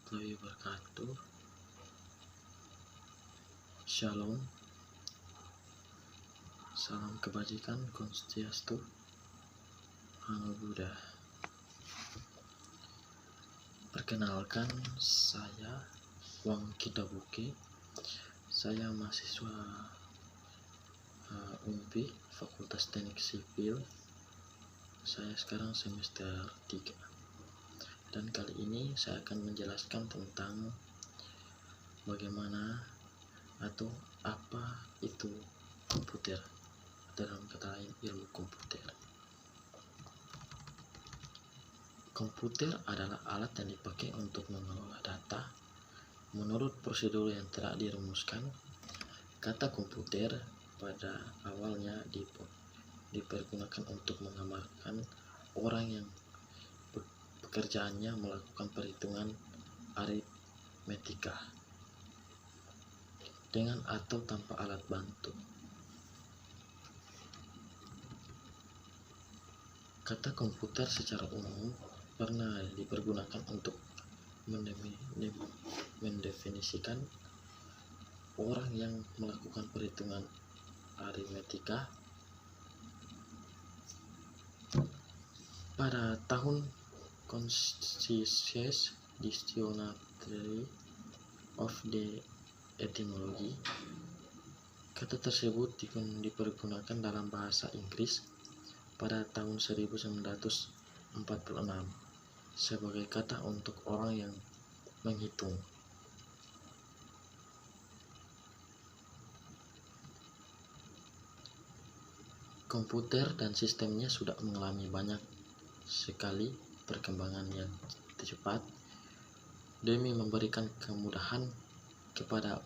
warahmatullahi wabarakatuh. Shalom, salam kebajikan, Om Swastiastu, Namo Buddhaya. Perkenalkan, saya Wang Kitabuki. Saya mahasiswa UNPI, Fakultas Teknik Sipil. Saya sekarang semester 3. Dan kali ini saya akan menjelaskan tentang bagaimana atau apa itu komputer, dalam kata lain ilmu komputer. Komputer adalah alat yang dipakai untuk mengelola data menurut prosedur yang telah dirumuskan. Kata komputer pada awalnya dipergunakan untuk menggambarkan orang yang pekerjaannya melakukan perhitungan aritmetika dengan atau tanpa alat bantu. Kata komputer secara umum pernah dipergunakan untuk mendefinisikan orang yang melakukan perhitungan aritmetika. Pada tahun Conscious Dictionary of the Etymology, kata tersebut dipergunakan dalam bahasa Inggris pada tahun 1946 sebagai kata untuk orang yang menghitung. Komputer dan sistemnya sudah mengalami banyak sekali perkembangan yang cepat demi memberikan kemudahan kepada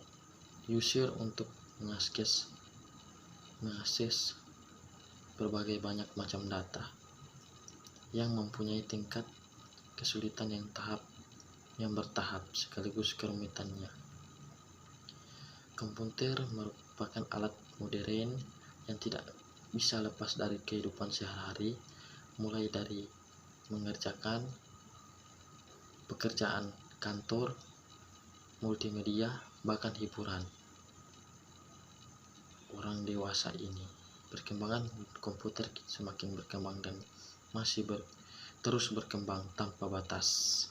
user untuk mengakses berbagai banyak macam data yang mempunyai tingkat kesulitan yang bertahap sekaligus kerumitannya. Komputer merupakan alat modern yang tidak bisa lepas dari kehidupan sehari-hari, mulai dari mengerjakan pekerjaan kantor, multimedia, bahkan hiburan. Orang dewasa ini, perkembangan komputer semakin berkembang dan masih terus berkembang tanpa batas.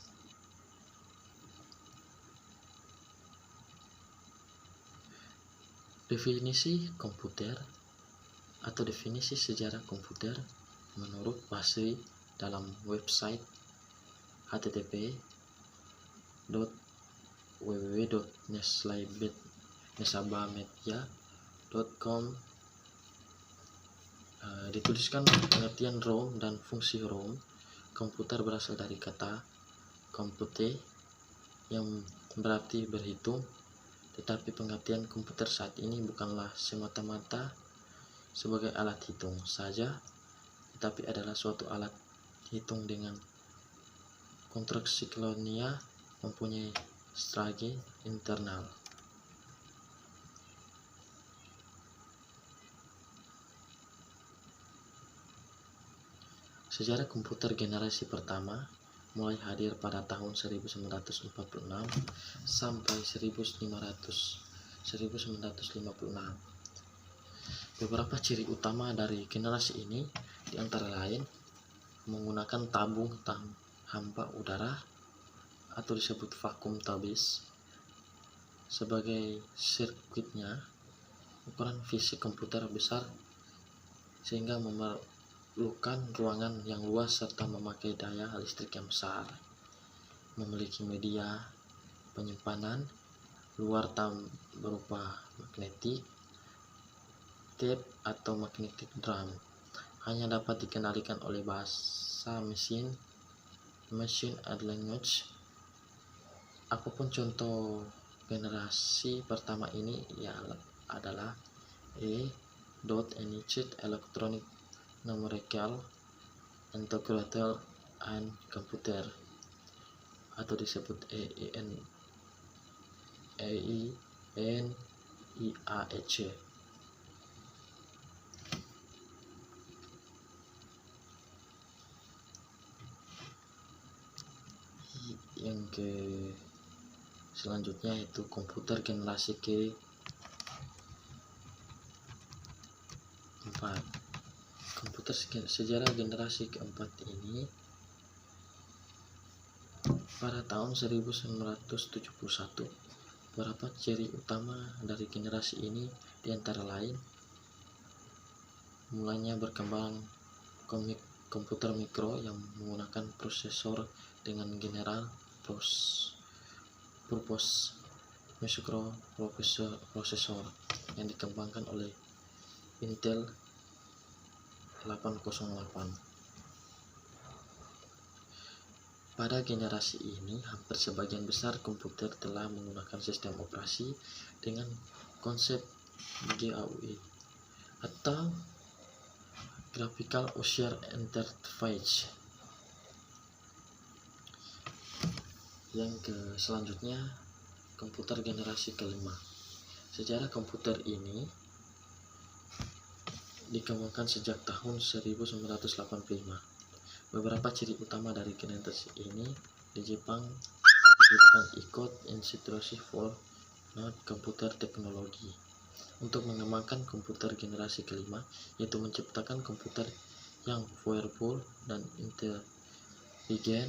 Definisi komputer atau definisi sejarah komputer menurut Basri dalam website http://www.nesabamedia.com dituliskan pengertian ROM dan fungsi ROM. Komputer berasal dari kata compute yang berarti berhitung, tetapi pengertian komputer saat ini bukanlah semata-mata sebagai alat hitung saja, tetapi adalah suatu alat hitung dengan konstruksi kolonial mempunyai strategi internal. Sejarah komputer generasi pertama mulai hadir pada tahun 1946 sampai 1956. Beberapa ciri utama dari generasi ini diantara lain menggunakan tabung hampa udara atau disebut vacuum tubes sebagai sirkuitnya. Ukuran fisik komputer besar sehingga memerlukan ruangan yang luas serta memakai daya listrik yang besar. Memiliki media penyimpanan luar berupa magnetik tape atau magnetic drum. Hanya dapat dikendalikan oleh bahasa machine language. Apapun contoh generasi pertama ini adalah Initiate Electronic Numerical Integrated and Computer atau disebut EINIAC. Yang selanjutnya yaitu komputer generasi keempat. Komputer sejarah generasi keempat ini pada tahun 1971. Beberapa ciri utama dari generasi ini diantara lain mulanya berkembang komputer mikro yang menggunakan prosesor dengan general purpose microprocessor yang dikembangkan oleh Intel 808. Pada generasi ini, hampir sebagian besar komputer telah menggunakan sistem operasi dengan konsep GUI atau Graphical User Interface. Selanjutnya, komputer generasi kelima. Sejarah komputer ini dikembangkan sejak tahun 1985. Beberapa ciri utama dari generasi ini di Jepang dijadikan ikut institusi for not computer teknologi untuk mengembangkan komputer generasi kelima, yaitu menciptakan komputer yang powerful dan intelijen,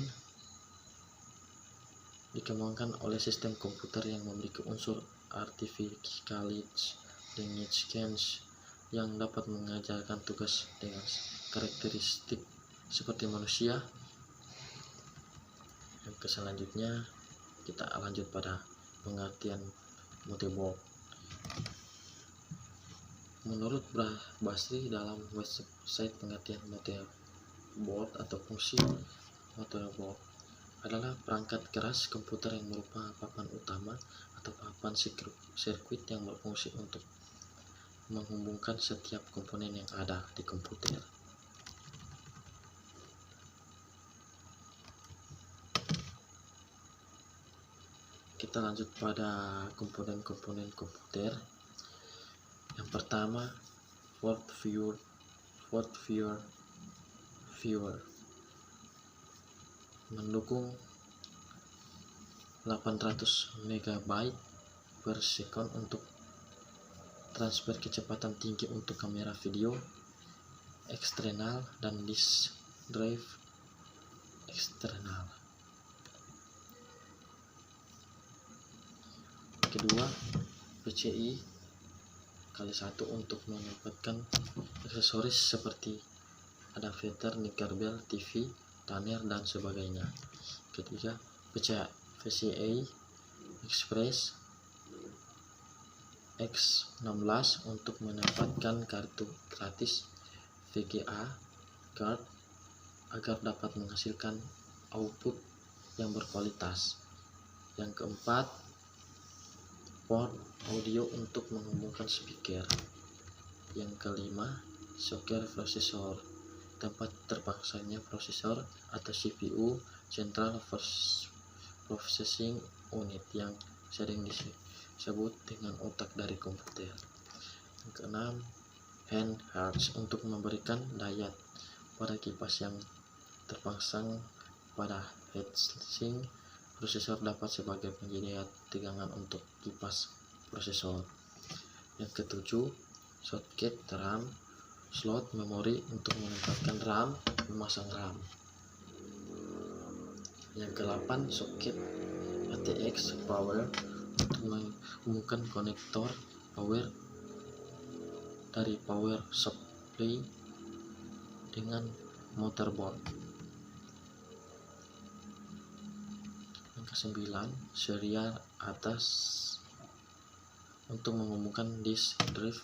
dikembangkan oleh sistem komputer yang memiliki unsur artificial intelligence yang dapat mengerjakan tugas dengan karakteristik seperti manusia. Yang selanjutnya kita lanjut pada pengertian motherboard. Menurut Basri, dalam website pengertian motherboard atau fungsi motherboard adalah perangkat keras komputer yang merupakan papan utama atau papan sirkuit yang berfungsi untuk menghubungkan setiap komponen yang ada di komputer. Kita lanjut pada komponen-komponen komputer. Yang pertama, Ford Viewer mendukung 800 MB per second untuk transfer kecepatan tinggi untuk kamera video eksternal dan disk drive eksternal. Kedua, PCI ×1 untuk menempatkan aksesoris seperti adapter, kabel, TV, tuner, dan sebagainya. Ketiga, PCI Express X16 untuk menempatkan kartu gratis VGA card agar dapat menghasilkan output yang berkualitas. Yang keempat, port audio untuk menghubungkan speaker. Yang kelima, socket processor, tempat terpaksanya prosesor atau CPU, Central Processing Unit, yang sering disebut dengan otak dari komputer. Yang keenam, handhelds untuk memberikan daya pada kipas yang terpasang pada heatsink. Prosesor dapat sebagai penyedia tegangan untuk kipas prosesor. Yang ketujuh, soket RAM, slot memori untuk menempatkan RAM, memasang RAM. Yang ke-8, soket ATX power untuk menghubungkan konektor power dari power supply dengan motherboard. Yang ke-9, serial atas untuk menghubungkan disk drive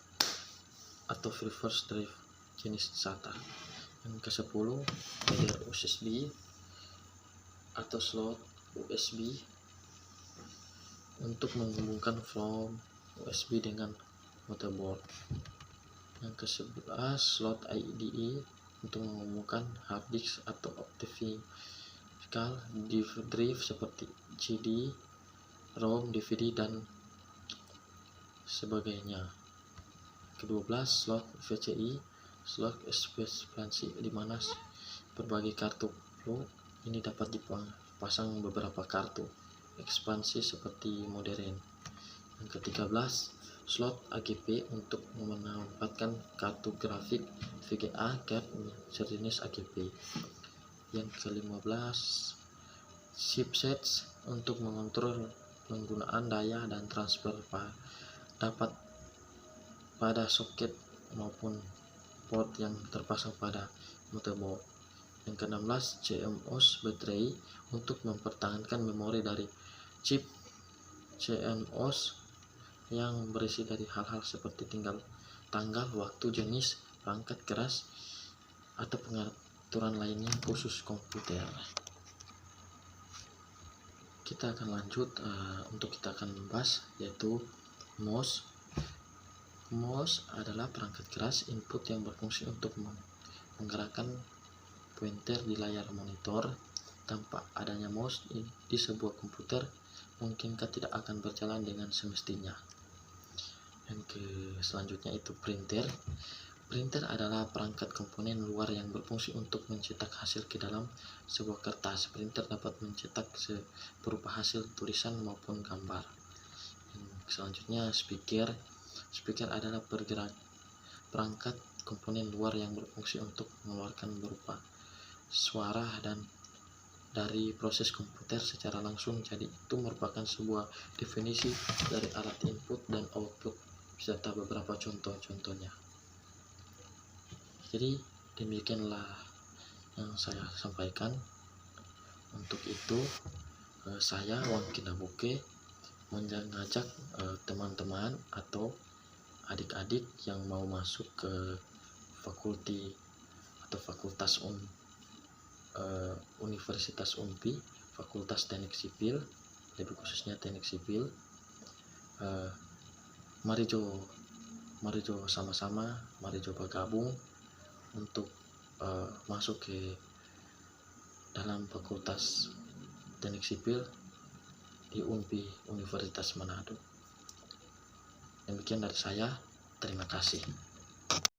atau reverse drive jenis SATA. Yang ke-10, header USB atau slot USB untuk menghubungkan from USB dengan motherboard. Yang ke-11, slot IDE untuk menghubungkan hard disk atau optical drive seperti CD, ROM, DVD, dan sebagainya. Ke-12, slot PCI, slot ekspansi, di mana berbagai kartu plug ini dapat dipasang beberapa kartu ekspansi seperti modern. Yang ke-13, slot AGP untuk memanfaatkan kartu grafik VGA card sejenis AGP. Yang ke-15, chipsets untuk mengontrol penggunaan daya dan transfer dapat pada soket maupun port yang terpasang pada motherboard. Yang ke-16, CMOS baterai untuk mempertahankan memori dari chip CMOS yang berisi dari hal-hal seperti tanggal, waktu, jenis, perangkat keras, atau pengaturan lainnya khusus komputer. Kita akan lanjut untuk kita akan membahas yaitu mouse. Mouse adalah perangkat keras input yang berfungsi untuk menggerakkan pointer di layar monitor. Tanpa adanya mouse di sebuah komputer, mungkinkah tidak akan berjalan dengan semestinya. Yang selanjutnya itu printer. Printer adalah perangkat komponen luar yang berfungsi untuk mencetak hasil ke dalam sebuah kertas. Printer dapat mencetak berupa hasil tulisan maupun gambar. Yang selanjutnya speaker. Speaker adalah perangkat komponen luar yang berfungsi untuk mengeluarkan berupa suara dan dari proses komputer secara langsung. Jadi itu merupakan sebuah definisi dari alat input dan output beserta beberapa contoh-contohnya. Jadi demikianlah yang saya sampaikan. Untuk itu saya Wang Kinabuke mengajak teman-teman atau adik-adik yang mau masuk ke fakulti atau fakultas Universitas UNPI, Fakultas Teknik Sipil, lebih khususnya Teknik Sipil. Mari jo sama-sama, mari jo bergabung untuk masuk ke dalam Fakultas Teknik Sipil di UNPI Universitas Manado. Demikian dari saya, terima kasih.